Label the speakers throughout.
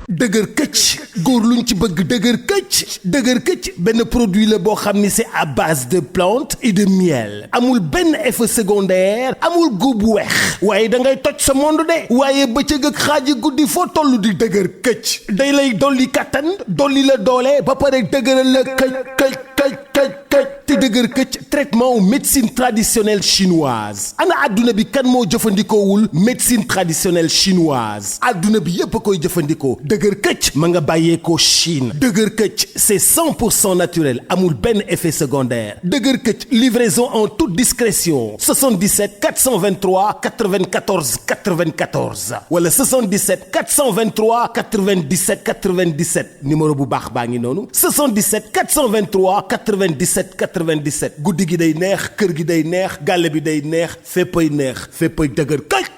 Speaker 1: dëgër këcc góor luñ ci bëgg dëgër këcc benn produit la boo xam ni c'est à base de plantes et de miel amul benn effet secondaire amul góob bu weex waaye da ngay toj sa monde de waaye bëccëg ak xaaji guddi foo toll di dëgër këcc day lay dolli kattan dolli la doole ba pare dëgëral la këcc te dëgër këcc traitement wu médecine traditionnelle chinoise ana adduna bi kan moo jëfandikoowul médecine traditionnelle chinoise adduna bi yépp a koy jëfandikoo dëgër këcc ma nga bàyyeekoo Chine dëgër këcc c'est 100% naturel amul benn effet secondaire dëgër këcc livraison en toute discrétion 77 423 94 94 wala 77 423 97 97 numéro bu baax baa ngi noonu 77 423 97 97 guddi gi day neex kër gi day neex gàlle bi day neex féppay dëgër këcc.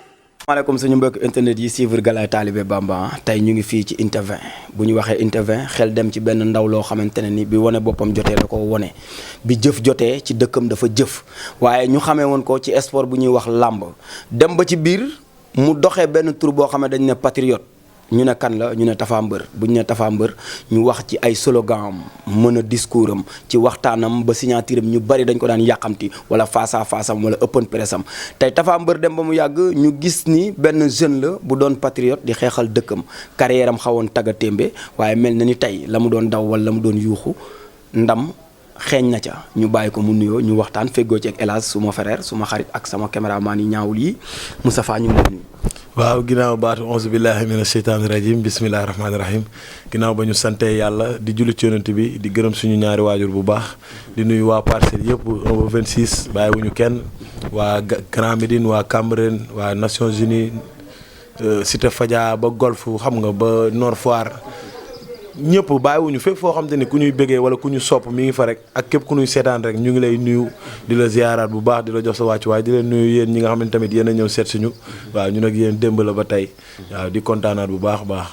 Speaker 2: maaleykum suñu mbokk internet yi suivre Galaye Talibé Bamba tey ñu ngi fii ci intervent bu ñu waxee intervent xel dem ci benn ndaw loo xamante ne ni bi wane boppam jotee la ko wane bi jëf jotee ci dëkkam dafa jëf waaye ñu xamee woon ko ci sport bu ñuy wax làmb dem ba ci biir mu doxee benn tur boo xam ne dañ ne patriote ñu ne kan la ñu ne Tapha Mbeur bu ñu ne Tapha Mbeur ñu wax ci ay slogan am mën a discours am ci waxtaanam ba signature am ñu bari dañ ko daan yàqamti wala face à face am wala open press am tey Tapha Mbeur dem ba mu yàgg ñu gis ni benn jeune la bu doon patriote di xeexal dëkkam carrière am xawoon tagga témbe waaye mel na ni tey la mu doon daw wala la mu doon yuuxu ndam xeeñ na ca ñu bàyyi ko mu nuyoo ñu waxtaan feggoo ci ak El Hadj suma frère suma xarit ak sama caméraman yi ñaawul yi Moustapha ñu ngi lay nuyu.
Speaker 3: waaw ginnaaw baatu onze billahi mina sheytaani rajim bismillahi rahmaani rahim ginnaaw ba ñu sante yàlla di julli ci yonent bi di gërëm suñu ñaari waajur bu baax di nuyu waa Parcelles yëpp 1 ba 26 bàyyiwuñu kenn waa Grand Médine waa Cambérène waa Nations Unies Cité Fadia ba Golf xam nga ba Nord Foire ñëpp bàyyiwuñu fépp foo xam te ni ku ñuy bëggee wala ku ñu sopp mi ngi fa rek ak képp ku ñuy seetaan rek ñu ngi lay nuyu di la ziyaaraat bu baax di la jox sa wàccuwaay di leen nuyu yéen ñi nga xam ne tamit yéen a ñëw seet suñu waaw ñu nag yéen démb la ba tey waaw di kontaanaat bu baax baax.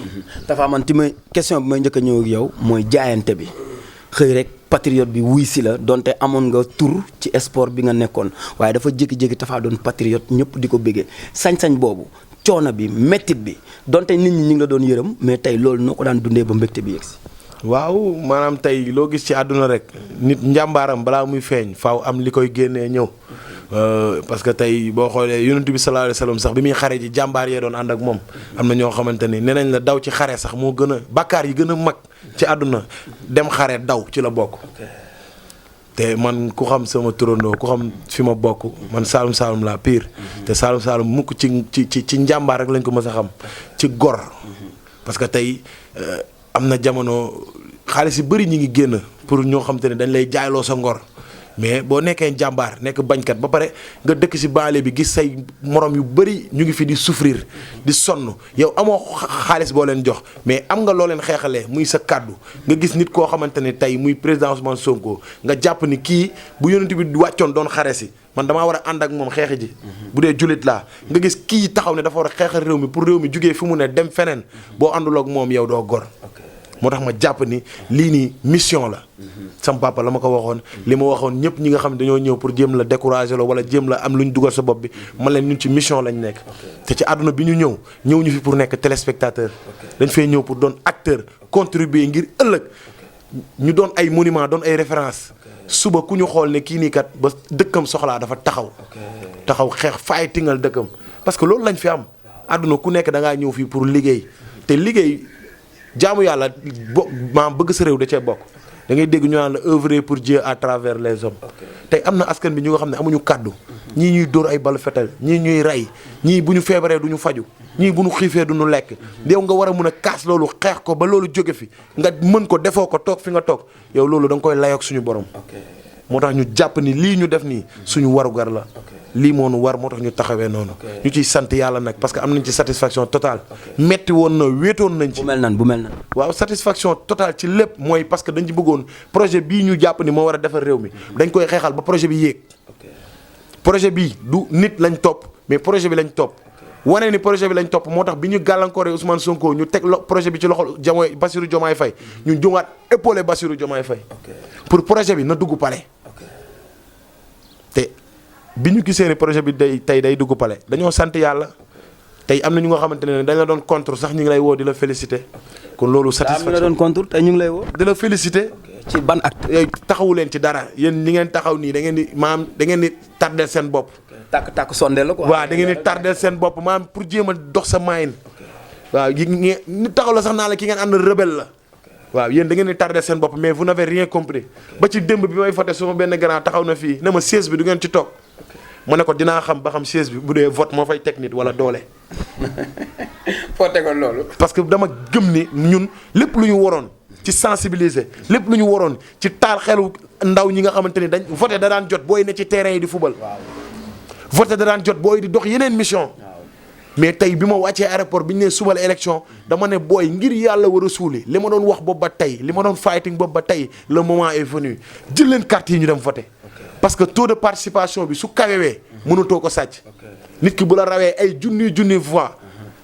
Speaker 2: Tapha man ti may question bi may njëkk a ñëw ak yow mooy jaayante bi xëy rek patriote bi wuy si la donte amoon nga tur ci sport bi nga nekkoon waaye dafa jékki-jékki Tapha doon patriote ñëpp di ko bëggee sañ-sañ boobu coono bi méttit bi donte nit ñi ñu ngi la doon yërëm mais tey loolu noo ko daan dundee ba mbégte bi yegsi.
Speaker 3: waaw maanaam tey loo gis ci àdduna rek nit njàmbaaram balaa muy feeñ faaw am li koy génnee ñëw parce que tey boo xoolee yonent bi sallallahu alayhi wasallam sax bi muy xare ji jàmbaar yee doon ànd ak moom am na ñoo xamante ni nee nañ la daw ci xare sax moo gën a bàkkaar yi gën a mag ci àdduna dem xare daw ci la bokk. te man ku xam sama turandoo ku xam fi ma bokk man Saalum Saalum laa pire te Saalum Saalum mukk ci njàmbaar rek lañ ko mës a xam ci gor parce que tey am na jamono xaalis yu bëri ñi ngi génn pour ñoo xam te ne dañ lay jaayloo sa ngor mais boo nekkee jàmbaar nekk bañkat ba pare nga dëkk ci banlieue bi gis say morom yu bëri ñu ngi fi di souffrir di sonn yow amoo xaalis boo leen jox mais am nga loo leen xeexalee muy sa kàddu nga gis nit koo xamante ne tey muy président Ousmane Sonko nga jàpp ni kii bu yonent bi wàccoon doon xare si man damaa war a ànd ak moom xeex ji bu dee jullit laa nga gis kii taxaw ne dafa war a xeexal réew mi pour réew mi jugee fi mu ne dem feneen boo àndul ak moom yow doo gor. moo tax ma jàpp ni lii nii mission la sam papa la ma ko waxoon li ma waxoon ñëpp ñi nga xam ne dañoo ñëw pour jéem la décourager la wala jéem la am lu ñu dugal sa bopp bi man leen ñun ci mission lañ nekk te ci àdduna bi ñu ñëw ñu fi pour nekk téléspectateur dañ fay ñëw pour doon acteur contribuer ngir ëllëg ñu doon ay monument doon ay référence suba ku ñu xool ne kii nii kat ba dëkkam soxlaa dafa taxaw xeex faay tingal dëkkam parce que loolu lañ fi am àdduna ku nekk da ngaa ñëw fii pour liggéey te liggéey jaamu yàlla maam bëgg sa réew da cee bokk da ngay dégg ñu naan la œuvrer pour Dieu à travers les hommes tey am na askan bi ñu nga xam ne amuñu kàddu ñii ñuy dóor ay balu fetal ñii ñuy rey ñii bu ñu feebaree du ñu faju ñii bu ñu xiifee du ñu lekk yow nga war a mun a kaas loolu xeex ko ba loolu jóge fi nga mën ko defoo ko toog fi nga toog yow loolu da nga koy layoog suñu borom moo tax ñu jàpp ni lii ñu def nii suñu warugar la lii moo nu war moo tax ñu taxawee noonu ñu ciy sant yàlla nag parce que am nañ ci satisfaction totale metti woon na wéetoon nañ ci
Speaker 2: bu mel nan
Speaker 3: waaw satisfaction totale ci lépp mooy parce que dañ ci bëggoon projet bii ñu jàpp ni moo war a defar réew mi dañ koy xeexal ba projet bi yéeg projet bii du nit lañ topp mais projet bi lañ topp wane ni projet bi lañ topp moo tax bi ñu gàllankooree Ousmane Sonko ñu teg projet bi ci loxol Bassirou Diomaye Faye ñu jógaat épaulé Bassirou Diomaye Faye pour projet bi na dugg palais te bi ñu gisee ni projet bi day dugg palais dañoo sant yàlla tey am na ñu nga xamante ne dañ la doon contre sax ñu ngi lay woo di la féliciter kon loolu satisfaction
Speaker 2: la doon contre tey ñu ngi lay woo.
Speaker 3: di la féliciter.
Speaker 2: ci ban acte.
Speaker 3: taxawu leen ci dara yéen li ngeen taxaw nii da ngeen di maam da ngeen di tardel seen bopp.
Speaker 2: tàkk sondeel la quoi.
Speaker 3: waaw da ngeen di tardel seen bopp maam pour jéem a dox sa maayin. waaw ñu taxaw la sax naa la ki ngeen ànd rebelle la. waaw yéen da ngeen di tardel seen bopp mais vous n'avez rien compris ba ci démb bi may voté suma benn grand taxaw na fii ne ma siège bi du ngeen ci toog. ma ne ko dinaa xam ba xam siège bi bu dee vote moo fay teg nit wala doole.
Speaker 2: foo tegoon loolu.
Speaker 3: parce que dama gëm ni ñun lépp lu ñu waroon ci sensibiliser lépp lu ñu waroon ci taal xelu ndaw ñi nga xamante ni dañ voté da daan jot booy ne ci terrain yi di fubal. voté da daan jot booy di dox yeneen mission. mais tey bi ma wàccee aéroport bi ñu nee suba la élection dama ne booy ngir yàlla war a suuli li ma doon wax boobu ba tey li ma doon fighting boobu ba tey le moment est venu jël leen carte yi ñu dem voté. parce que taux de participation bi su kawewee mënutoo ko sàcc. nit ki bu la rawee ay junni voix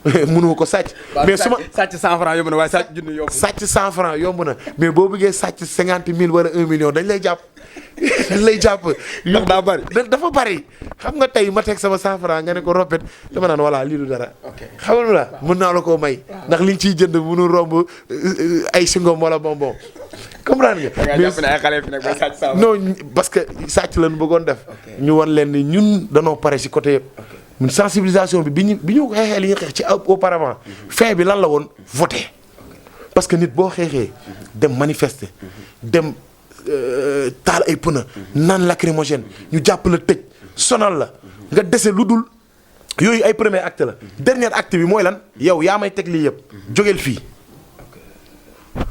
Speaker 3: mënoo ko sàcc. mais su ma
Speaker 2: sàcc 100 francs yomb na waaye sàcc junni yomb.
Speaker 3: sàcc 100 francs yomb na mais boo bëggee sàcc 50 000 wala 1 million dañ lay jàpp. dañ lay jàpp.
Speaker 2: ndax daa bari.
Speaker 3: dafa bari xam nga tey ma teg sama 100 francs nga ne ko roppet dama naan voilà lii du dara. xam nga la mën naa la koo may. ndax liñ ciy jënd mënu romb ay singom wala bonbon. comprendre nga.
Speaker 2: mais ay xale fi nag ba sàcc 100
Speaker 3: non parce que sàcc lañu bëggoon def. ñu wan leen ni ñun danoo pare si côté yëpp. ñun sensibilisation bi bi ñu xeexee li ñu xeex ci auparavant. fin bi lan la woon voter. parce que nit boo xeexee dem manifester dem taal ay pneu naan lacrymogène ñu jàpp la tëj sonal la nga dese lu dul yooyu ay premier acte la dernier acte bi mooy lan yow yaa may teg lii yëpp jógeel fii.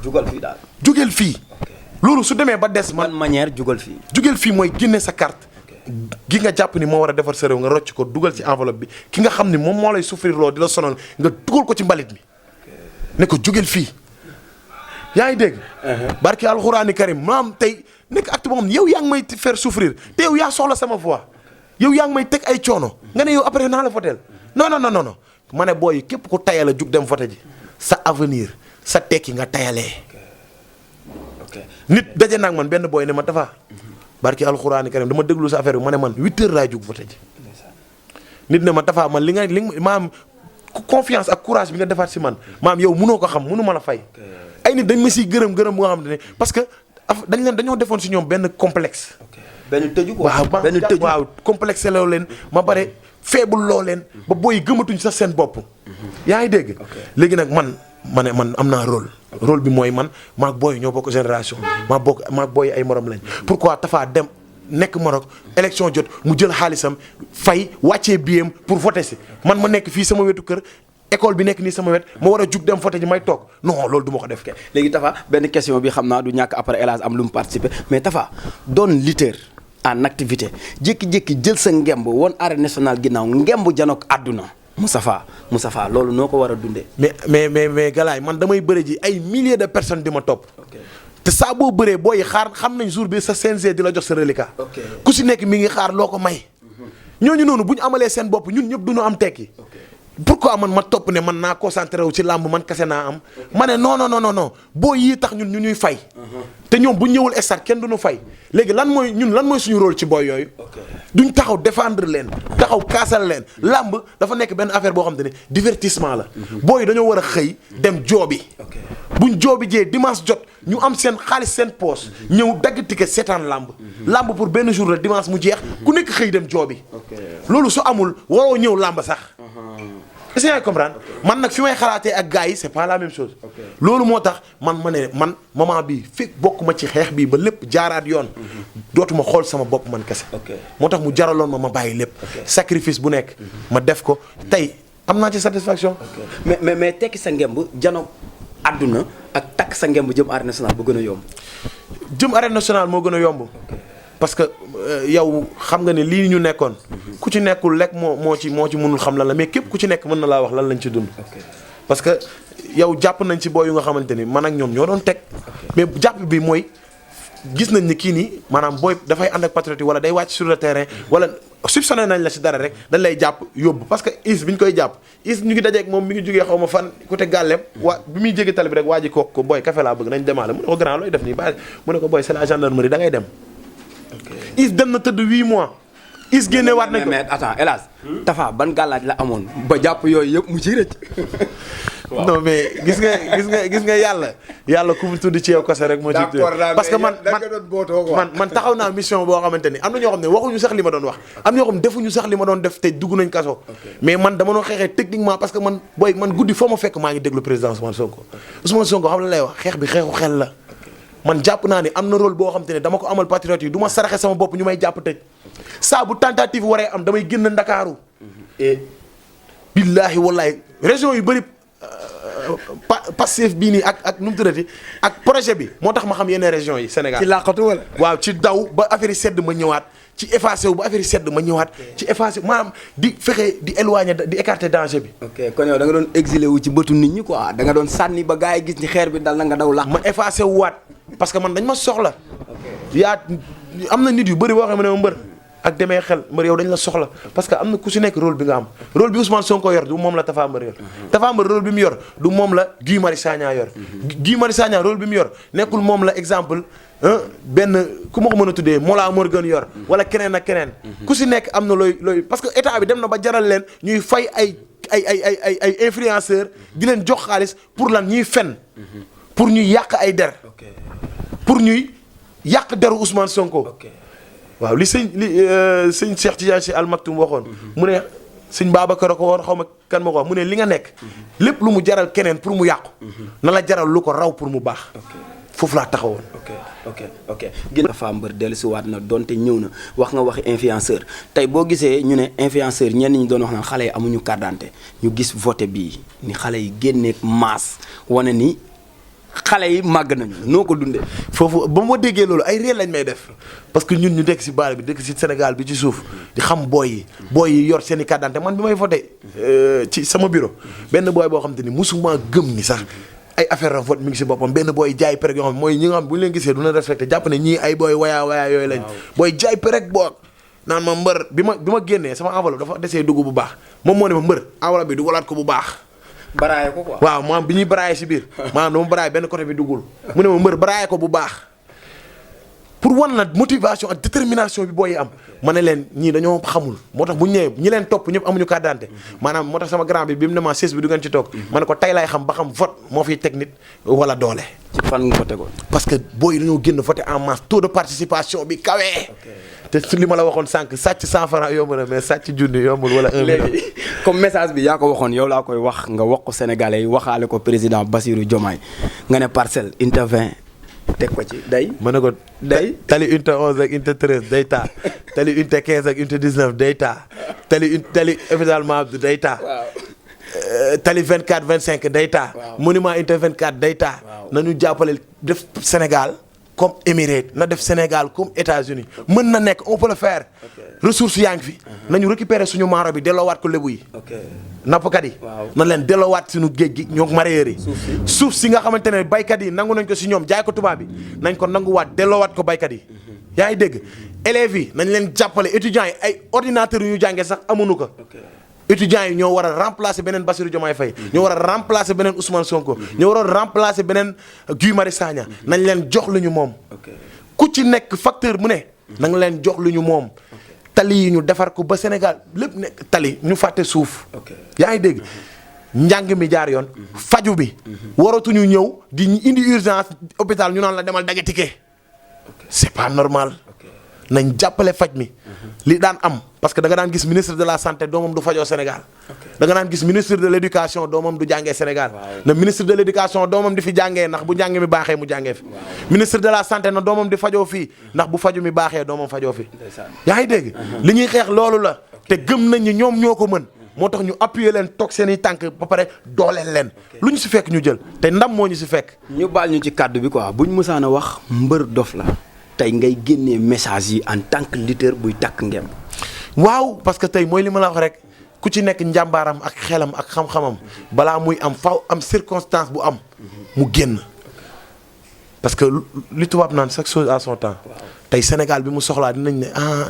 Speaker 2: jugal fii daal.
Speaker 3: jógeel fii. loolu su demee ba des man
Speaker 2: manière jugal fii.
Speaker 3: jógeel fii mooy génne sa carte. gi nga jàpp ni moo war a defar sa réew nga rocc ko dugal ci enveloppe bi ki nga xam ni moom moo lay souffrir loo di la sonal nga dugal ko ci mbalit mi ne ko jógeel fii. yaa ngi dégg. barki alxuraani karim maam tey nekk acte boo xam ne yow yaa ngi may faire souffrir te yow yaa soxla sama voix yow yaa ngi may teg ay coono nga ne yow après naa la votel non ma ne booy képp ku tayal a jug dem voté ji sa avenir sa tekki nga tayalee. nit daje naag man benn booy ne ma Tapha barki alxuraani karim dama déglu sa affaire bi ma ne man 8 heures laay jug voté ji. nit ne ma Tapha man li nga maam confiance ak courage bi nga defaat si man maam yow mënoo ko xam mënu ma la fay. ay nit dañ ma siy gërëm bu nga xam ne parce que dañoo defoon si ñoom benn complexe.
Speaker 2: benn tëju quoi
Speaker 3: benn tëju waaw complexe loo leen ma bare faible loo leen ba booy gëmatuñ sax seen bopp. yaa ngi dégg. léegi nag man am naa rôle bi mooy man maag booy ñoo bokk génération. maag booy ay morom lañ. pourquoi Tapha dem nekk Maroc élection jot mu jël xaalisam fay wàccee biem pour voter si man ma nekk fii sama wetu kër. école bi nekk nii sama wet ma war a jug dem voté ji may toog non loolu du ma ko def.
Speaker 2: léegi Tapha benn question bi xam naa du ñàkk après El Hadj am lu mu participer mais Tapha doon lutteur en activité jékki-jékki jël sa ngemb woon arène nationale ginnaaw ngemb janook àdduna Moustapha loolu noo ko war a dundee.
Speaker 3: mais Galaay man damay bëre ji ay milliers de personnes di ma topp. te saa boo bëree booy xaar xam nañ jour bi sa CNG di la jox sa reliquat. ku si nekk mi ngi xaar loo ko may. ñooñu noonu bu ñu amalee seen bopp ñun ñëpp du ñu am tekki. pourquoi man ma topp ne man naa concentré wu ci làmb man kese naa am ma ne non boo yii tax ñun ñu ñuy fay. te ñoom bu ñëwul stade kenn du ñu fay léegi lan mooy suñu rôle ci booy yooyu. duñ taxaw défendre leen taxaw kaasal leen làmb dafa nekk benn affaire boo xam te ne divertissement la. booy dañoo war a xëy dem joobi. buñ joobi jee dimanche jot ñu am seen xaalis seen poche. ñëw dagg ticket seetaan làmb. làmb pour benn jour la dimanche mu jeex ku nekk xëy dem joobi. loolu su amul waroo ñëw làmb sax. est-ce que yaa comprendre man nag fi may xalaatee ak gars yi c'est pas la même chose. loolu moo tax man moment bi fekk bokk ma ci xeex bii ba lépp jaaraat yoon. dootuma xool sama bopp man kese. moo tax mu jaraloon ma bàyyi lépp. sacrifice bu nekk. ma def ko tey am naa ci satisfaction.
Speaker 2: mais tekki sa ngemb jano àdduna ak takk sa ngemb jëm arène nationale bu gën a yomb.
Speaker 3: jëm arène nationale moo gën a yomb. parce que yow xam nga ne lii ñu nekkoon. ku ci nekkul lekk moo ci mënul xam lan la mais képp ku ci nekk mën na laa wax lan lañ ci dund. parce que yow jàpp nañ ci booy yu nga xamante ni man ak ñoom ñoo doon teg. mais jàpp bi mooy gis nañ ni kii nii maanaam booy dafay ànd ak patriote wala day wàcc sur le terrain wala soupçonné nañ la si dara rek dañ lay jàpp yóbbu parce que is bi ñu koy jàpp is ñu ngi dajeeg moom mi ngi jógee xaw ma fan côté Gàllem bi muy jéggi tali bi rek waa ji ko booy café laa bëgg nañ demaale mu ne ko grand looy def nii bàyyi mu ne ko booy c'est la gendarmerie da ngay dem. is dem na tëdd 8 mois is génnewaat nañ ko
Speaker 2: mais attends hélas Tapha ban gàllaaj la amoon ba jàpp yooyu yëpp mu ci rëcc.
Speaker 3: non mais gis nga yàlla ku mu tudd ci yow kese rek moo ci parce que man taxaw naa mission boo xamante ni am na ñoo xam ne waxuñu sax li ma doon wax am na ñoo xam ne defuñu sax li ma doon def te dugg nañ kaso mais man dama doon xeexee techniquement parce que man guddi foo ma fekk maa ngi déglu président Ousmane Sonko xam la lay wax xeex bi xeexu xel la man jàpp naa ni am na rôle boo xamante ne dama ko amal patriote yi du ma saraxe sama bopp ñu may jàpp tëj saa bu tentative waree am damay génn Ndakaaru billaahi wallaahi région yu bëri Pastef bii nii ak nu mu tuddati ak projet bi moo tax ma xam yeneen régions yi Sénégal.
Speaker 2: ci làqatu wala.
Speaker 3: waaw ci daw ba affaire yi sedd ma ñëwaat ci effacé wu ba affaire yi sedd ma ñëwaat ci effacé maanaam di fexe di éloigner di écarter danger bi.
Speaker 2: ok kon yow da nga doon exilé wu ci bëtu nit ñi quoi da nga doon sànni ba gars yi gis ni xeer bi dal na nga daw làq.
Speaker 3: ma effacé wu waat parce que man dañ ma soxla. yaa am na nit yu bëri boo xam ne ma mbër. ak demee xel mbër yow dañ la soxla parce que am na ku si nekk rôle bi nga am rôle bi Ousmane Sonko yor du moom la Tapha Mbeur yor Tapha Mbeur rôle bi mu yor du moom la Guy Marius Sagna yor Guy Marius Sagna rôle bi mu yor nekkul moom la exemple benn ku ma ko mën a tuddee Mollah Morgun yor wala keneen ak keneen ku si nekk am na looy parce que état bi dem na ba jaral leen ñuy fay ay influenceurs di leen jox xaalis pour lan ñuy fen pour ñuy yàq ay der pour ñuy yàq deru Ousmane Sonko waaw li sëñ Cheikh Tidiane Sy Al Maktoum waxoon mu ne sëñ Babacar ko woon xaw ma kan ma ko wax mu ne li nga nekk lépp lu mu jaral keneen pour mu yàqu na la jaral lu ko raw pour mu baax foofu laa taxawoon
Speaker 2: ok gën Tapha Mbeur dellusiwaat na donte ñëw na wax nga waxi influenceur tey boo gisee ñu ne influenceur ñenn ñi doon wax naan xale yi amuñu carte d'identité ñu gis voté bii ni xale yi génneeg masse wane ni xale yi màgg nañu noo ko dundee.
Speaker 3: foofu ba ma déggee loolu ay réel lañ may def parce que ñun ñu dekk si baal bi dëkk si Sénégal bi ci suuf di xam booy yi yor seen i carte d'identité man bi may voté ci sama bureau benn booy boo xam te ni musuma gëm ni sax ay affaire de vote mi ngi si boppam benn booy jaay perek yoo xam mooy ñi nga xam bu ñu leen gisee du na respecté jàpp ne ñii ay booy wayaa yooyu lañ booy jaay perek boog naan ma mbër bi ma génnee sama enveloppe dafa desee dugg bu baax moom moo ne ma mbër enveloppe bi dugalaat ko bu baax
Speaker 2: baraaye ko quoi
Speaker 3: waaw maanaam bi ñuy baraaye si biir maanaam dama baraaye benn côté bi duggul mu ne ma mbër baraaye ko bu baax pour wan la motivation ak détermination bi booy am ma ne leen ñii dañoo xamul moo tax bu ñu ñëwee ñi leen topp ñëpp amuñu carte d'identité maanaam moo tax sama grand bi mu ne ma sées bi du ngeen ci toog ma ne ko tey laay xam ba xam vote moo fiy teg nit wala doole.
Speaker 2: ci fan nga ko tegoon.
Speaker 3: parce que booy dañoo génn voté en masse taux de participation bi kawee. te su li ma la waxoon sànq sàcc 100 francs yomb na mais sàcc junni yombul wala 1 million.
Speaker 2: léegi comme message bi yaa ko waxoon yow laa koy wax nga wax ko sénégalais yi waxaale ko président Bassirou Diomaye nga ne parcelle unité 20 teg ko ci day.
Speaker 3: ma ne ko
Speaker 2: day
Speaker 3: tali unité 11 ak unité 13 day taa tali unité 15 ak unité 19 day taa tali évidemment day taa. tali 24 25 day taa. monument unité 24 day taa. nañu jàppale def Sénégal. comme Émirats na def Sénégal comme États-Unis mën na nekk on peut le faire ressources yaa ngi fi nañu récupérer suñu maaro bi delloowaat ko lébu yi nappkat yi na leen delloowaat suñu géej gi ñoo mareyeur yi suuf si nga xamante ne baykat yi nangu nañ ko si ñoom jaay ko tubaab bi nañ ko nanguwaat delloowaat ko baykat yi yaa ngi dégg élèves yi nañ leen jàppale étudiants yi ay ordinateurs yu ñu jàngee sax amuñu ko étudiants yi ñoo war a remplacer beneen Bassirou Diomaye Faye ñoo war a remplacer beneen Ousmane Sonko ñoo war a remplacer beneen Guy Marius Sagna nañ leen jox lu ñu moom ku ci nekk facteur mu ne na nga leen jox lu ñu moom tali yi ñu defar ko ba Sénégal lépp nekk tali ñu fàtte suuf yaa ngi dégg njàng mi jaar yoon faju bi waratuñu ñëw di indi urgence hôpital ñu naan la demal dagge ticket c'est pas normal nañ jàppale faj mi li daan am parce que da nga daan gis ministre de la santé doomam du fajoo Sénégal da nga daan gis ministre de l'éducation doomam du jàngee Sénégal na ministre de l'éducation doomam di fi jàngee ndax bu jàng mi baaxee mu jàngee fi ministre de la santé na doomam di fajoo fii ndax bu faju mi baaxee doomam fajoo fi yaa ngi dégg li ñuy xeex loolu la te gëm nañ ni ñoom ñoo ko mën moo tax ñu appuyer leen toog seen i tànk ba pare dooleel leen lu ñu si fekk ñu jël te ndam moo ñu si fekk
Speaker 2: ñu baal ñu ci kàddu bi quoi buñ mësaan a wax mbër dof la tey ngay génnee message yi en tant que lutteur buy takk ngem
Speaker 3: waaw parce que tey mooy li ma la wax rek ku ci nekk njàmbaaram ak xelam ak xam-xamam balaa muy am faaw am circonstance bu am mu génn parce que li tubaab naan chaque chose à son temps tey Sénégal bi mu soxlaa dinañ ne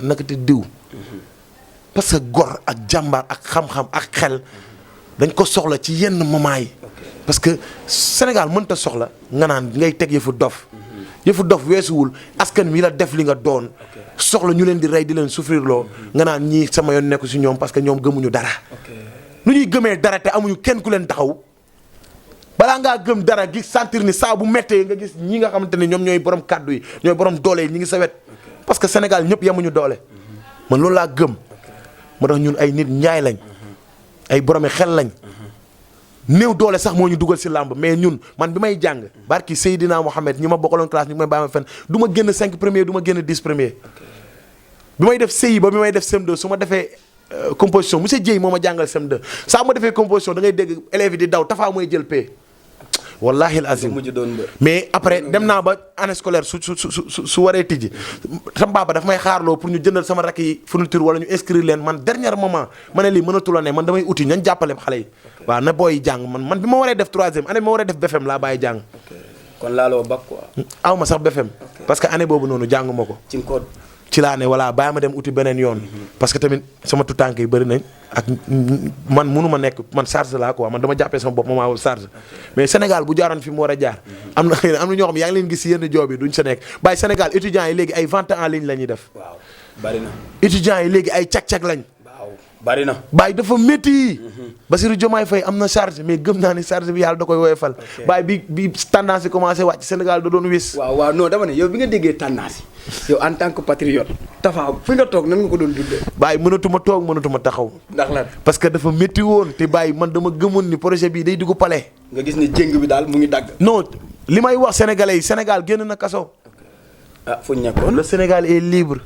Speaker 3: naka te diw parce que gor ak jàmbaar ak xam-xam ak xel dañ ko soxla ci yenn moment yi parce que Sénégal mënta soxla nga naan ngay teg yëfu dof yëfu dof weesuwul askan wi la def li nga doon soxla ñu leen di rey di leen souffrir loo nga naan ñii sama yoon nekku si ñoom parce que ñoom gëmuñu dara nu ñuy gëmee dara te amuñu kenn ku leen taxaw balaa ngaa gëm dara gi sentir ni saa bu méttee nga gis ñi nga xamante ne ñoom ñooy borom kàddu yi ñooy borom doole yi ñi ngi sa wet parce que Sénégal ñëpp yemuñu doole man loolu laa gëm moo tax ñun ay nit njaay lañ ay boromi xel lañ néew doole sax moo ñu dugal si làmb mais ñun man bi may jàng barki Seydina Mohamed ñi ma bokkaloon classe ñu may bàyyi ma fenn du ma génn 5 premiers du ma génn 10 premiers bi may def CI ba bi may def CM2 su ma defee composition monsieur Dieye moo ma jàngal CM2 saa ma defee composition da ngay dégg élèves yi di daw Tapha mooy jël P. wallahi al azim mais après dem naa ba année scolaire su waree tijji sama papa daf may xaarloo pour ñu jëndal sama rakk yi fourniture wala ñu inscrire leen man dernier moment ma ne lii mënatul a ne man damay uti ñañ jàppale xale yi waaw na booy jàng man bi ma waree def troisième année bi ma waree def BFM laa bàyyi jàng.
Speaker 2: kon laaloo bac quoi.
Speaker 3: aw ma sax BFM parce que année boobu noonu jànguma ko. ci laa ne voilà bàyyi ma dem uti beneen yoon. parce que tamit sama tutànk yi bëri nañ ak man mënu ma nekk man charge laa quoi man dama jàppee sama bopp ma charge mais Sénégal bu jaaroon fi mu war a jaar am na ñoo xam yaa ngi leen gis si yenn job yi duñ sa nekk bàyyi Sénégal étudiants yi léegi ay vente en ligne la ñuy def.
Speaker 2: waaw bari na.
Speaker 3: étudiants yi léegi ay cag-cag lañ.
Speaker 2: waaw bari na.
Speaker 3: bàyyi dafa métti. Bassirou Diomaye Faye am na charge mais gëm naa ni charge bi yàlla da koy woyofal. bàyyi bi tendance yi commencé wàcc Sénégal da doon wis.
Speaker 2: waaw non dama ne yow bi nga déggee tendance yi yow en tant que patriote Tapha fi nga toog nan nga ko doon dundee.
Speaker 3: bàyyi mënatuma toog mënatuma taxaw.
Speaker 2: ndax lan
Speaker 3: parce que dafa métti woon te bàyyi man dama gëmoon ni projet bii day dugg palais.
Speaker 2: nga gis ni jéng bi daal mu ngi dagg.
Speaker 3: non li may wax sénégalais yi Sénégal génn na kaso.
Speaker 2: ah fu ñu nekkoon.
Speaker 3: le Sénégal est libre.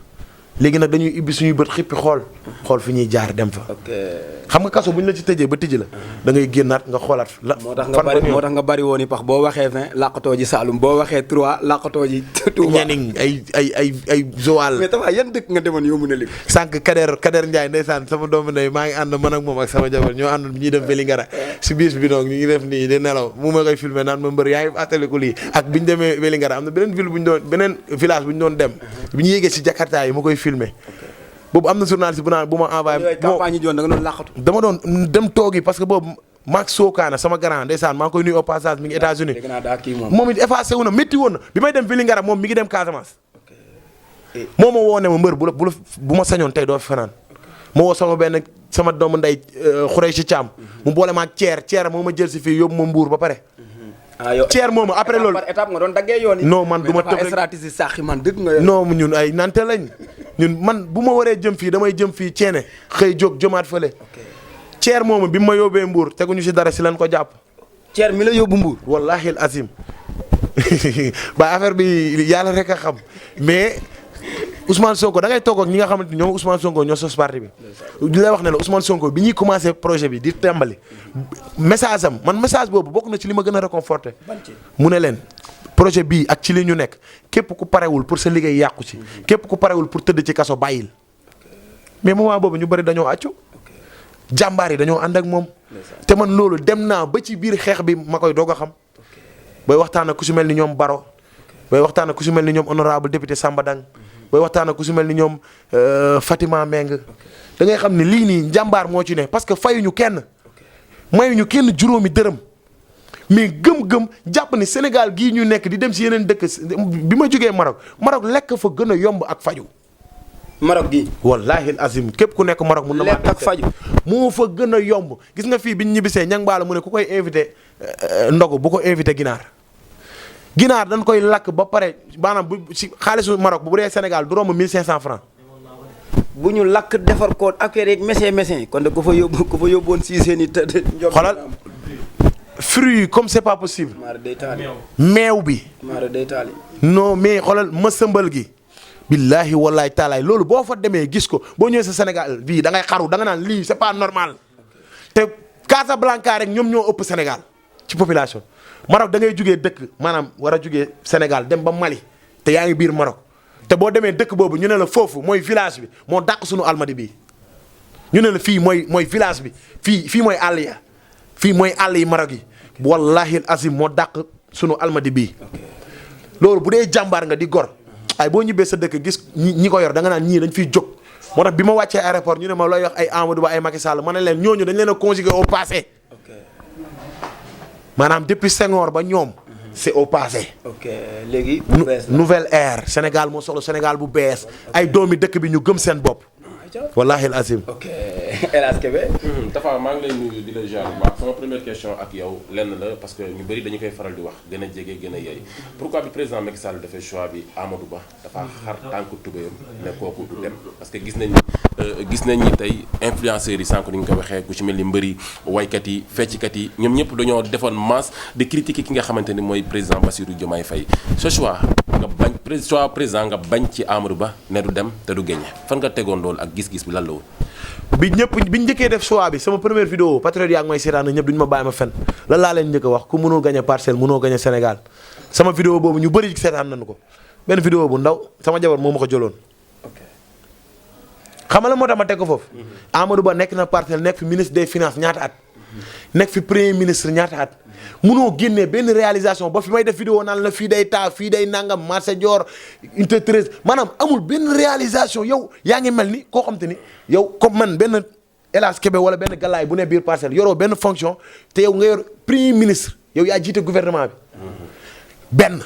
Speaker 3: léegi nag dañuy ibbi suñuy bët xippi xool fi ñuy jaar dem fa. xam nga kaso bu ñu la ci tëjee ba tëj la da ngay génnaat nga xoolaat.
Speaker 2: moo tax nga bari woon i pax boo waxee 20 làqatoo ji Saloum boo waxee 3 làqatoo ji Touba.
Speaker 3: ñeneen ay Joal.
Speaker 2: mais Tapha yan dëkk nga demoon yow mën a lim.
Speaker 3: sànq Kader Ndiaye ndeysaan sama doomu ndey maa ngi ànd man ak moom ak sama jabar ñoo àndoon ñuy dem Vélingara si biis bi noonu ñu ngi def nii di nelaw mu ma koy filmé naan ma mbër yaa ngi fàttaliku lii ak bi ñu demee Vélingara am na beneen village bu ñu doon dem bi ñu yéegee si Jakarta yi ma koy filmé boobu am na journaliste bu ma envoyé.
Speaker 2: campagne yi da nga doon làqatu.
Speaker 3: dama doon dem toogi parce que boobu Max Sokana sama grand ndeysaan maa ngi koy nuyu au passage mi ngi États-Unis moom it effacé wu na métti woon na bi may dem Vélingara moom mi ngi dem Casamance. moo ma woo ne ma mbër bu ma sañoon tey doo fi fanaan ma woo sama doomu ndey xurey si Thiam mu boole ma ak Thier moo ma jël si fii yóbbu ma Mbuur ba pare. Thier moom après loolu
Speaker 2: par étape nga doon daggee yoon yi.
Speaker 3: non man du ma tëb rek
Speaker 2: stratégie sax man dëgg nga.
Speaker 3: non ñun ay nante lañ ñun man bu ma waree jëm fii damay jëm fii ceene xëy jóg jëmaat fële. Thier moomu bi ma yóbbee Mbuur teguñu si dara si lan ko jàpp.
Speaker 2: Thier mi la yóbbu Mbuur.
Speaker 3: wallahi al azim ba affaire bi yàlla rek a xam mais Ousmane Sonko da ngay toog ak ñi nga xamante ni ñoom Ousmane Sonko ñoo sos parti bi. di lay wax ne la Ousmane Sonko bi ñuy commencé projet bi di tàmbali message am man message boobu bokk na ci li ma gën a réconforté. mu ne leen projet bii ak ci li ñu nekk képp ku parewul pour sa liggéey yàqu ci. képp ku parewul pour tëdd ci kaso bàyyil. mais moment boobu ñu bëri dañoo àccu. jàmbaar yi dañoo ànd ak moom. te man loolu dem naa ba ci biir xeex bi ma koy doog a xam. booy waxtaan ak ku si mel ni ñoom Baro. booy waxtaan ak ku si mel ni ñoom honorable député Samba Dang. booy waxtaan ak ku si mel ni ñoom Fatima Meng. da ngay xam ne lii nii njàmbaar moo ci ne parce que fayuñu kenn. mayuñu kenn juróomi dërëm. mais gëm-gëm jàpp ni Sénégal gii ñu nekk di dem si yeneen dëkk bi ma jógee Maroc lekk fa gën a yomb ak faju
Speaker 2: Maroc gi
Speaker 3: wallahi azim képp ku nekk Maroc mun na
Speaker 2: lekk ak faju
Speaker 3: moo fa gën a yomb gis nga fii bi ñu ñibbisee ñang baala mu ne ku koy invité ndogu bu ko invité ginaar dañ koy lakk ba pare maanaam bu si xaalisu Maroc bu dee Sénégal du romb 1500 francs
Speaker 2: bu ñu lakk defar ko affaire yeeg messin kon de ku fa yóbboon si seen i
Speaker 3: xoolal fruits yi comme c'est pas possible. meew bi. non mais xoolal mësambal gi. billahi wallahi taalaay loolu boo fa demee gis ko boo ñëwee sa Sénégal bii da ngay xaru da nga naan lii c'est pas normal te Casablanca rek ñoom ñoo ëpp Sénégal ci population. Maroc da ngay jugee dëkk maanaam war a jugee Sénégal dem ba Mali te yaa ngi biir Maroc te boo demee dëkk boobu ñu ne la foofu mooy village bi moo dàq suñu almadi bii ñu ne la fii mooy village bi fii mooy àll ya fii mooy àll yi Maroc yi wallahi azim moo dàq sunu almadi bii loolu bu dee jàmbaar nga di gor ay boo ñibbee sa dëkk gis ñi ko yor da nga naan ñii dañ fiy jóg moo tax bi ma wàccee aéroport ñu ne ma looy wax ay Amadou Ba ay Macky Sall ma ne leen ñooñu dañ leen a conjugué au passé maanaam depuis Senghor ba ñoom c'est au passé.
Speaker 2: ok léegi.
Speaker 3: nouvelle ère Sénégal moo soxla Sénégal bu bees ay doomi dëkk bi ñu gëm seen bopp. wallahi al azim.
Speaker 2: ok El Hadj Kébé.
Speaker 4: Tafa maa ngi lay nuyu di la jaar bu baax sama première question ak yow lenn la parce que ñu bëri dañu koy faral di wax gën a jege gën a yey pourquoi bi président Macky Sall dafay choix bi Amadou Ba dafa xar tànku tubéyam ne kooku du dem parce que gis nañ ni tey influenceurs yi sànq ni ñu ko waxee ku ci mel ni mbëri waykat yi fecckat yi ñoom ñëpp dañoo defoon masse de critiquer ki nga xamante ni mooy président Bassirou Diomaye Faye ce choix nga bañ président nga bañ ci Amadou Ba ne du dem te du gagné fan nga tegoon loolu ak gis-gis bi lan la woon.
Speaker 3: bi ñu njëkkee def choix bi sama première vidéo patriote yaa ngi may seetaan ñëpp duñu ma bàyyi ma fen lan laa leen njëkk a wax ku mënul gagné parcelle mënoo gagné Sénégal sama vidéo boobu ñu bëri seetaan nañu ko benn vidéo bu ndaw sama jabar moo ma ko jëloon. xam nga la moo tax ma teg ko foofu. Amadou Ba nekk na parcelle nekk fi ministre des finances ñaata at. nekk fi premier ministre ñaata at. munoo génnee benn réalisation ba fi may def vidéo naan la fii day taa fii day nangam marché Dior unité 13 maanaam amul benn réalisation yow yaa ngi mel ni koo xam te ni yow comme man benn El Hadj Kébé wala benn galaay bu ne biir parcelle yoroo benn fonction te yow nga yor premier ministre yow yaa jiite gouvernement bi. benn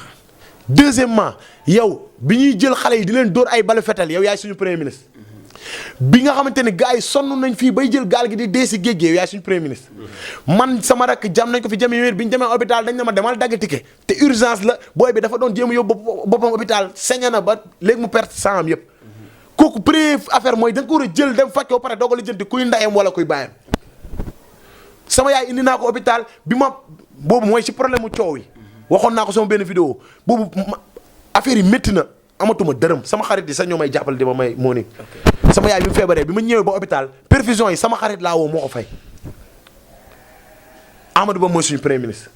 Speaker 3: deuxièmement yow bi ñuy jël xale yi di leen dóor ay balu fetal yow yaay suñu premier ministre. bi nga xamante ne gars yi sonn nañ fii bay jël gaal gi di dee si géej gi yow yaay suñu premier ministre. man sama rakk jam nañ ko fi jami wéer bi ñu demee hôpital dañ ne ma demal dagg ticket te urgence la booy bi dafa doon jéem a yóbbu boppam hôpital saña na ba léegi mu perte sang am yëpp. kooku première affaire mooy da nga ko war a jël dem faj ko ba pare doog a lijjanti kuy ndayam wala kuy bàyyam. sama yaay indi naa ko hôpital bi ma boobu mooy si problème mu coow yi. waxoon naa ko sama benn vidéo boobu affaire yi métti na amatuma dërëm sama xarit yi sax ñoo may jàppale di ma may moo ni sama yaay bi mu feebaree bi ma ñëwee ba hôpital perfusion yi sama xarit laa woo moo ko fay. Amadou Ba mooy suñu premier ministre.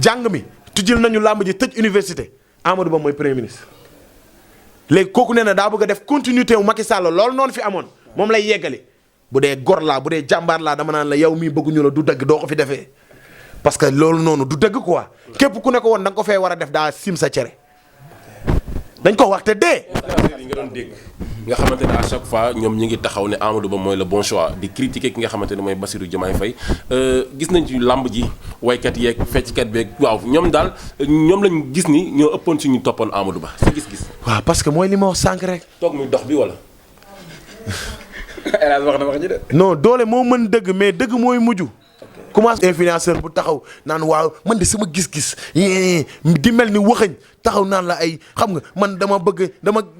Speaker 3: jàng mi tujjil nañu làmb ji tëj université Amadou Ba mooy premier ministre. léegi kooku nee na daa bëgg a def continuité wu Macky Sall loolu noonu fi amoon moom lay yeggali bu dee gor laa bu dee jàmbaar laa dama naan la yow mii bëgguñu la du dëgg doo ko fi defee. parce que loolu noonu du dëgg quoi képp ku ne ko woon da nga ko fee war a def daa sim sa cere dañ ko wax te dee.
Speaker 4: yi nga doon dégg nga xamante ne à chaque fois ñoom ñi ngi taxaw ne Amadou Ba mooy le bon choix di critiquer ki nga xamante ne mooy Bassirou Diomaye Faye gis nañ ci làmb ji waykat yeeg fecckat beeg waaw ñoom daal ñoom lañ gis ni ñoo ëppoon si ñu toppoon Amadou Ba sa gis-gis.
Speaker 3: waaw parce que mooy li ma wax sànq rek.
Speaker 4: toog muy dox bi wala.
Speaker 2: El Hadj wax na wax ji de.
Speaker 3: non doole moo mën dëgg mais dëgg mooy mujj. commence influenceur bu taxaw naan waaw man de sama gis-gis di mel ni waxañ taxaw naan la ay xam nga man dama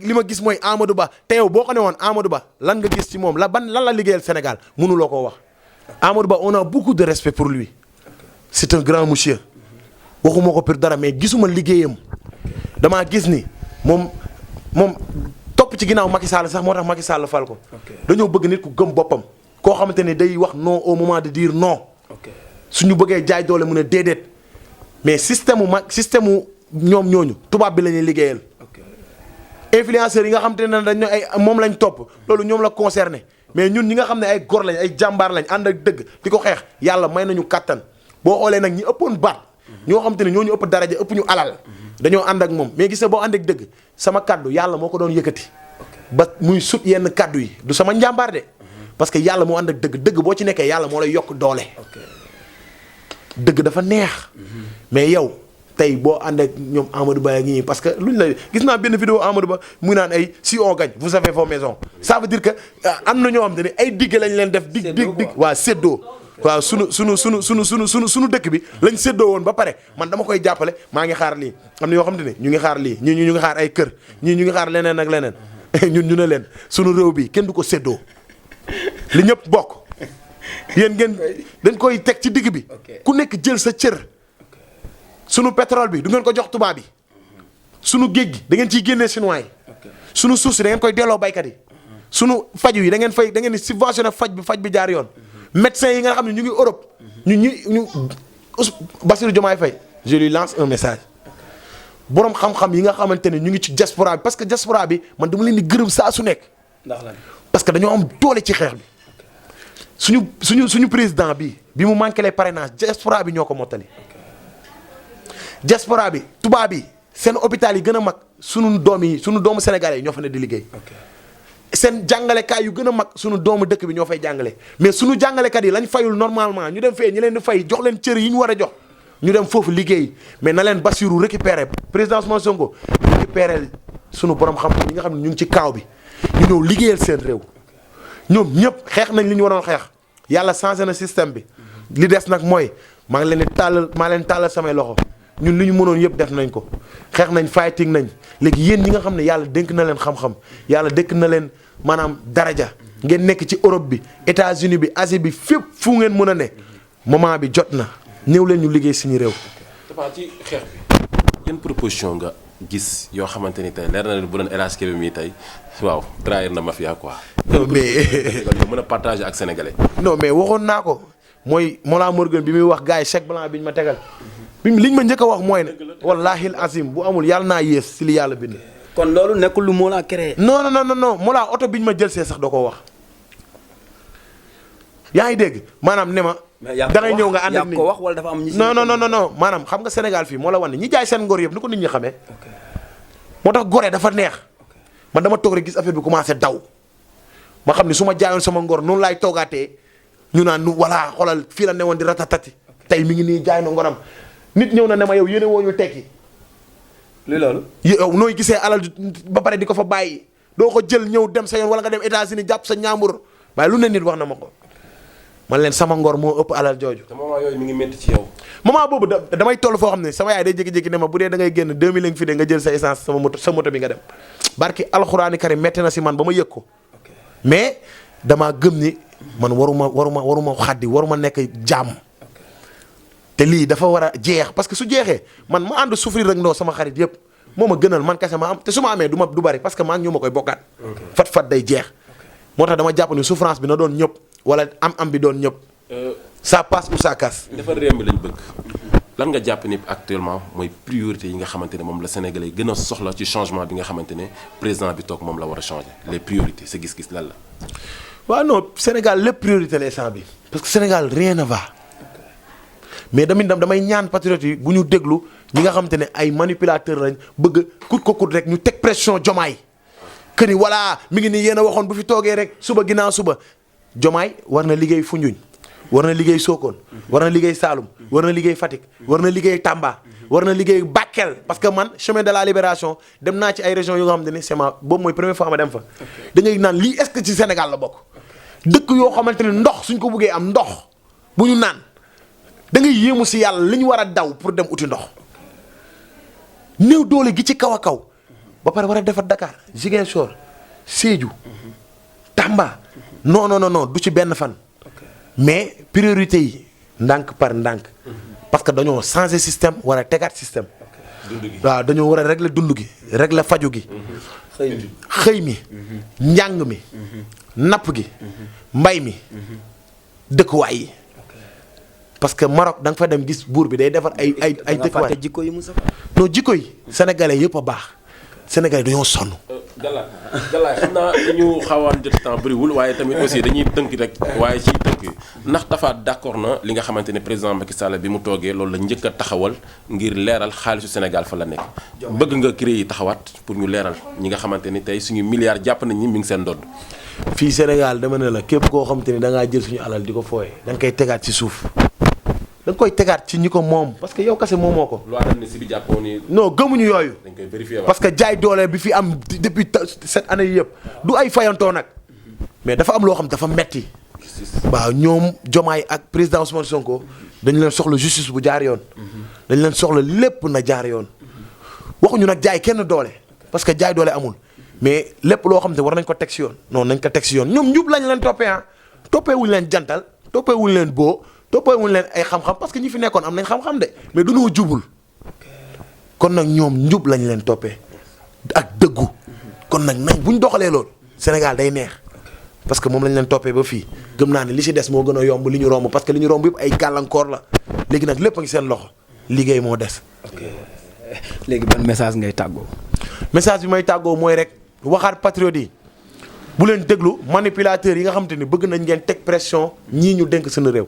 Speaker 3: li ma gis mooy Amadou Ba te yow boo ko ne woon Amadou Ba lan nga gis ci moom lan la liggéeyal Sénégal mënuloo koo wax. Amadou Ba on a beaucoup de respect pour lui c'est un grand monsieur waxuma ko pour dara mais gisuma liggéeyam damaa gis ni moom topp ci ginnaaw Macky Sall sax moo tax Macky Sall fal ko. dañoo bëgg nit ku gëm boppam koo xamante ne day wax non au moment de dire non. suñu bëggee jaay doole mu ne déedéet mais système mu ñoom ñooñu tubaab bi la ñuy liggéeyal. influenceurs yi nga xam te ne dañu ay moom lañ topp loolu ñoom la concerné mais ñun ñi nga xam ne ay gor lañ ay jàmbaar lañ ànd ak dëgg di ko xeex yàlla may nañu kattan boo xoolee nag ñi ëppoon baat ñoo xam te ne ñoo ñu ëpp daraja ëpp ñu alal dañoo ànd ak moom mais gis nga boo ànd ak dëgg sama kaddu yàlla moo ko doon yëkkati ba muy sut yenn kaddu yi du sama njàmbaar de. parce que yàlla moo ànd ak dëgg boo ci nekkee yàlla moo lay yokk doole. dëgg dafa neex. mais yow tey boo ànd ak ñoom Amadou Ba ngi parce que luñ la gis naa benn vidéo Amadou Ba mu naan ay si on gagne vous avez vos maisons. ça veut dire que am na ñoo xam te ne ay digg lañ leen def. dig waa séddoo. waaw sunu dëkk bi lañ séddoo woon ba pare man dama koy jàppale maa ngi xaar lii am na yoo xam te ne ñu ngi xaar lii ñu ngi xaar ay kër ñii ñu ngi xaar leneen ak leneen ñun ñu ne leen sunu réew bi kenn du ko séddoo. li ñëpp bokk yéen ngeen dañ koy teg ci digg bi ku nekk jël sa cër sunu pétrole bi du ngeen ko jox tubaab bi sunu géej gi da ngeen ciy génnee chinois yi sunu suuf si da ngeen koy delloo baykat yi sunu faju yi da ngeen di subventionné faj bi jaar yoon médecins yi nga xam ne ñu ngi Europe ñu Bassirou Diomaye Faye je lui lance un message borom xam-xam yi nga xamante ne ñu ngi ci diaspora bi parce que diaspora bi man dama leen di gërëm saa su nekk
Speaker 2: ndax lan
Speaker 3: parce que dañoo am doole ci xeex bi suñu président bi mu manqué les parrainages diaspora bi ñoo ko mottali. diaspora bi tubaab bi seen hôpital yi gën a mag sunu doomu sénégalais yi ñoo fa ne di liggéey. seen jàngalekaay yu gën a mag sunu doomu dëkk bi ñoo fay jàngale mais sunu jàngalekat yi lañ fayul normalement ñu dem fee ñi leen di fay jox leen cër yi ñu war a jox ñu dem foofu liggéey mais na leen Bassirou récupérer président Ousmane Sonko récupérer sunu borom xam-xam yi nga xam ne ñu ngi ci kaaw bi ñu ñëw liggéeyal seen réew ñoom ñëpp xeex nañ li ñu waroon xeex yàlla changé na système bi li des nag mooy maa ngi leen di tàllal samay loxo ñun li ñu mënoon yëpp def nañ ko xeex nañ fighting nañ léegi yéen ñi nga xam ne yàlla dénk na leen xam-xam yàlla dénk na leen maanaam daraja ngeen nekk ci Europe bi États-Unis bi Asie bi fépp fu ngeen mën a ne moment bi jot na ñëw leen ñu liggéey suñu réew.
Speaker 4: Tapha ci xeex bi yan proposition nga gis yoo xamante ni tey leer na leen bu doon El Hadj Kébé mii tey waaw trahir na mafia quoi.
Speaker 3: non mais
Speaker 4: nga mën a partager ak sénégalais.
Speaker 3: non mais waxoon naa ko mooy Mollah Morgun bi muy wax gars yi chèque blanc bi ñu ma tegal bi liñ ma njëkk a wax mooy ne wallaahi azim bu amul yàlla naa yées si li yàlla bind.
Speaker 2: kon loolu nekkul lu Mollah créé.
Speaker 3: non Mollah oto bi ñu ma jël see sax da koo wax yaa ngi dégg maanaam ne ma. da ngay ñëw nga ànd ak nit
Speaker 2: ko wax wala dafa am ñi.
Speaker 3: non maanaam xam nga Sénégal fii moo la wan ne ñi jaay seen ngor yëpp ni ko nit ñi xamee. moo tax gore dafa neex man dama toog rek gis affaire bi commencé daw ma xam ni su ma jaayoon sama ngor noonu laay toogaatee ñu naan nu voilà xoolal fii la newoon di ratatati tey mi ngi nii jaay na ngoram nit ñëw na ne ma yow yéene woo ñu tekki.
Speaker 2: li loolu.
Speaker 3: yow nooy gisee alal ba pare di ko fa bàyyi doo ko jël ñëw dem sa yoon wala nga dem États-Unis jàpp sa ñaambur waaye lu ne nit wax na ma ko man leen sama ngor moo ëpp alal jooju.
Speaker 4: te moment yooyu mi ngi métti ci yow.
Speaker 3: moment boobu damay toll foo xam ne sama yaay day jékki-jékki ne ma bu dee da ngay génn 2000 lañ fi de nga jël sa essence sa moto bi nga dem barki alxuraani karim metti na si man ba ma yëg ko mais damaa gëm ni man waruma xaddi waruma nekk jàmm te lii dafa war a jeex parce que su jeexee man ma ànd souffrir rek ndoo sama xarit yëpp moo ma gënal man kese ma am te su ma amee du bari parce que maa ngi ñu ma koy bokkaat fat day jeex moo tax dama jàpp ni souffrance bi na doon ñëpp wala am bi doon ñëpp ça passe ou ça casse.
Speaker 4: dafa réew mi lañ bëgg lan nga jàpp ni actuellement mooy priorité yi nga xamante ne moom la Sénégalais yi gën a soxla ci changement bi nga xamante ne président bi toog moom la war a changer les priorités sa gis-gis lan la.
Speaker 3: waaw non Sénégal lépp priorité la instant bi parce que Sénégal rien ne va mais damay ñaan patriotes yi bu ñu déglu ñi nga xamante ne ay manipulateurs lañ bëgg kut rek ñu teg pression Jomaay que ni voilà mi ngi nii yéen a waxoon bu fi toogee rek suba ginnaaw suba Jomaay war na liggéey Foundiougne war na liggéey Sokone war na liggéey Saloum war na liggéey Fatick war na liggéey Tamba war na liggéey Bakel parce que man chemin de la libération dem naa ci ay régions yoo nga xamante ni c'est boobu mooy première fois ma dem fa da ngay naan lii est-ce que ci Sénégal la bokk dëkk yoo xamante ne ndox suñ ko bëggee am ndox bu ñu naan da ngay yéemu si yàlla li ñu war a daw pour dem uti ndox néew doole gi ci kaw a kaw ba pare war a defar Dakar Ziguinchor Sédhiou Tamba non du ci benn fan mais priorité yi ndànk par ndànk parce que dañoo changer système war a tegaat système waaw dañoo war a régler dund gi régler faju gi xëy mi njàng mi napp gi mbay mi dëkkuwaay yi parce que Maroc da nga fa dem gis buur bi day defar ay dëkkuwaay
Speaker 2: jikko yi Moussa
Speaker 3: non jikko yi sénégalais yëpp a baax sénégalais dañoo sonn.
Speaker 4: Galaay xam naa li ñu xawaan jot temps bëriwul waaye tamit aussi dañuy tënk rek waaye ci tënk ndax Tapha d'accord na li nga xamante ne président Macky Sall bi mu toogee loolu la njëkk a taxawal ngir leeral xaalisu Sénégal fa la nekk bëgg nga créer yi taxawaat pour ñu leeral ñi nga xamante ni tey suñu milliards jàpp nañ ni mi ngi seen ndodd
Speaker 3: fii Sénégal dama ne la képp koo xamante ni da ngaa jël suñu alal di ko fooye da nga koy tegaat ci suuf da nga koy tegaat ci ñi ko moom parce que yow kese moomoo ko.
Speaker 4: loi d'amnistie bi jàppoo ni.
Speaker 3: non gëmuñu yooyu.
Speaker 4: dañ koy vérifier
Speaker 3: parce que jaay doole bi fi am depuis cette année yëpp du ay fayantoo nag mais dafa am loo xam dafa metti waaw ñoom Diomaye ak président Ousmane Sonko dañu leen soxla justice bu jaar yoon. dañu leen soxla lépp na jaar yoon. waxuñu nag jaay kenn doole parce que jaay doole amul mais lépp loo xam ne war nañ ko teg si yoon non nañ ko teg si yoon ñoom njub lañ leen toppee ah toppee wuñ leen jantal toppee wuñ leen boo. toppee wuñ leen ay xam-xam parce que ñi fi nekkoon am nañ xam-xam de mais du ñu jubul kon nag ñoom njub lañ leen toppee ak dëggu kon nag nañ bu ñu doxalee loolu Sénégal day neex parce que moom lañ leen toppee ba fii gëm naa ne li ci des moo gën a yomb li ñu romb parce que li ñu romb yëpp ay gàllankoor la léegi nag lépp a ngi seen loxo liggéey moo des.
Speaker 2: léegi ban message ngay tàggoo.
Speaker 3: message bi may tàggoo mooy rek waxaat patriote yi bu leen déglu manipulateurs yi nga xam te ni bëgg nañ ngeen teg pression ñii ñu dénk suñu réew.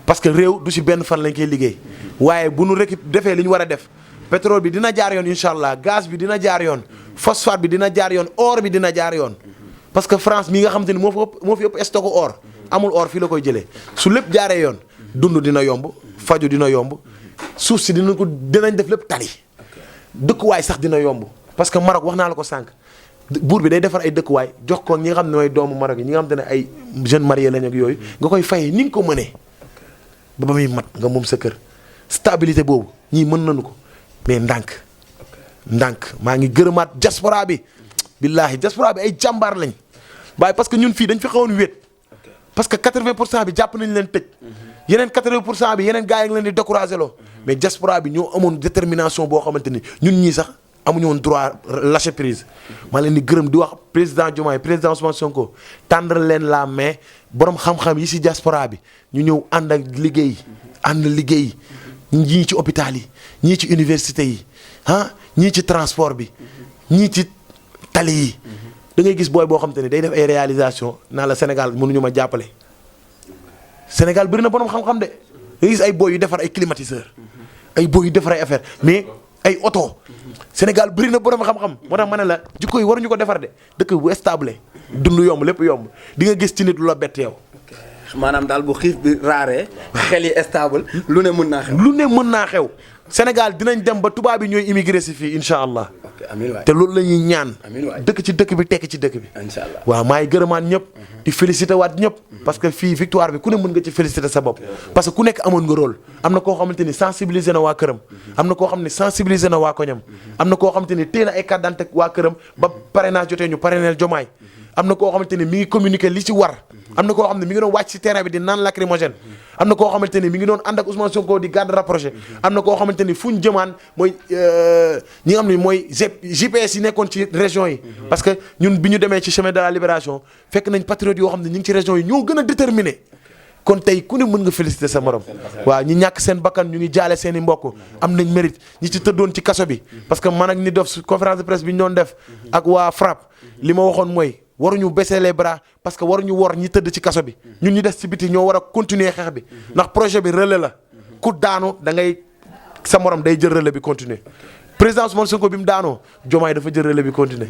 Speaker 3: parce que réew du ci benn fan lañ koy liggéey waaye bu nu defee li ñu war a def pétrole bi dina jaar yoon incha allah gaz bi dina jaar yoon phosphate bi dina jaar yoon or bi dina jaar yoon parce que France mi nga xam te ni moo fi ëpp stock or amul or fii la koy jëlee su lépp jaaree yoon dund dina yomb faju dina yomb suuf si dinañ def lépp tali dëkkuwaay sax dina yomb parce que Maroc wax naa la ko sànq buur bi day defar ay dëkkuwaay jox ko ñi nga xam ne mooy doomu Maroc yi ñi nga xam te ne ay jeunes mariés lañ ak yooyu nga koy fayee ni nga ko mënee ba muy mat nga moom sa kër stabilité boobu ñii mën nañu ko mais ndànk maa ngi gërëmaat diaspora bi billaahi diaspora bi ay jàmbaar lañ waaye parce que ñun fii dañ fi xawoon wéet parce que 80% bi jàpp nañ leen tëj yeneen 80% bi yeneen gars yi ngi leen di découragé loo mais diaspora bi ñoo amoon détermination boo xamante ni ñun ñii sax amuñu woon droit lâcher prise maa leen di gërëm di wax président Diomaye président Ousmane Sonko tendre leen la main borom xam-xam yi si diaspora bi ñu ñëw ànd ak liggéey ñii ci hôpital yi ñii ci université yi ñii ci transport bi ñii ci tali yi da ngay gis booy boo xam te ne day def ay réalisation naa la Sénégal mënuñu ma jàppale Sénégal bëri na borom xam-xam de da ngay gis ay booy yu defar ay climatiseur ay booy yu defar ay affaire mais ay oto Sénégal bëri na borom xam-xam moo tax ma ne la jikko yi waruñu ko defar de dëkk bu stable dund yomb lépp yomb di nga gis ci nit lu la bett yow.
Speaker 2: maanaam daal bu xiif bi raaree xel yi stable lu ne mën naa xew. Sénégal dinañ dem ba tubaab yi ñooy immigré si fii incha allah. te loolu la ñuy ñaan. dëkk ci dëkk bi tekk ci dëkk bi. incha allah waaw maa ngi gërëmaat ñëpp. di félicité waat ñëpp. parce que fii victoire bi ku ne mën nga ci félicité sa bopp. parce que ku nekk amoon nga rôle. am na koo xamante ni sensibilisé na waa këram. am na koo xam ne sensibilisé na waa koñam. am na koo xamante ni téye na ay carte d'identité waa këram ba parrainage jotee ñu parrainel Diomaye. am na koo xamante ni mi ngi communiqué li ci war. am na koo xam ne mi ngi doon wàcc ci terrain bi di naan lacrymogène. am na koo xamante ni mi ngi doon ànd ak Ousmane Sonko di garde rapproché. am na koo xamante ni fu ñu jëmaan mooy ñi nga xam ne mooy GPS yi nekkoon ci région yi. parce que ñun bi ñu demee ci chemin de la libération fekk nañ patriotes yoo xam ne ñu ngi ci région yi ñoo gën a déterminé. kon tey ku ne mën nga féliciter sa morom. waaw ñi ñàkk seen bakkan ñu ngi jaale seen i mbokk. am nañ mérite ñi ci tëddoon ci kaso bi. parce que man ak ni dof conférence de presse bi ñu doon def. ak waa FRAPP li ma waxoon mooy waruñu baisser les bras parce que waruñu wor ñi tëdd ci kaso bi ñun ñi des ci biti ñoo war a continuer xeex bi ndax projet bi relais la ku daanu da ngay sa morom day jël relais bi continuer président Ousmane Sonko bi mu daanoo Diomaye dafa jël relais bi continuer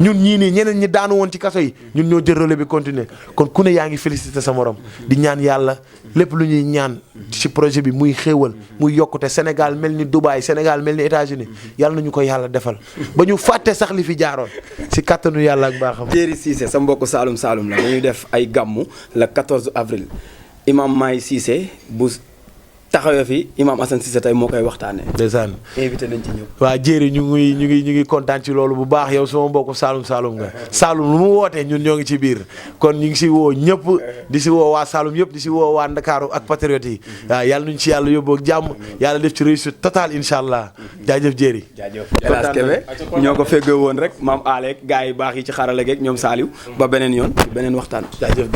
Speaker 2: ñun ñii nii ñeneen ñi daanu woon ci kaso yi ñun ñoo jël relais bi continuer kon ku ne yaa ngi féliciter sa morom di ñaan yàlla lépp lu ñuy ñaan ci projet bi muy xéewal muy yokkute Sénégal mel ni Dubaï Sénégal mel ni États-Unis yàlla nañu ko yàlla defal ba ñu fàtte sax li fi jaaroon ci kattanu yàlla ak baaxam. Thierry Cissé sa mbokk Saloum Saloum la dañuy def ay gàmmu le 14 avril imam Maay Cissé bu taxawee fi imam Assane Cissé tey moo koy waxtaanee.
Speaker 3: ndeysaan
Speaker 2: invité nañ ci ñëpp.
Speaker 3: waa jéeri ñu ngi kontaan ci loolu bu baax yow sama mbokku Saloum Saloum nga Saloum lu mu wootee ñun ñoo ngi ci biir kon ñu ngi si woo ñëpp di si woo waa Saloum yëpp di si woo waa Ndakaaru ak patriotes yi waaw yàlla nuñ ci yàlla yóbboo ak jàmm yàlla def ci réussite totale incha allah jaajëf jéeri.
Speaker 2: jaajëf Elas Kébé ñoo ko feggee woon rek maam Alek gars yi baax yi ci xarala geeg ñoom Saliou ba beneen yoon beneen waxtaan jaajëf.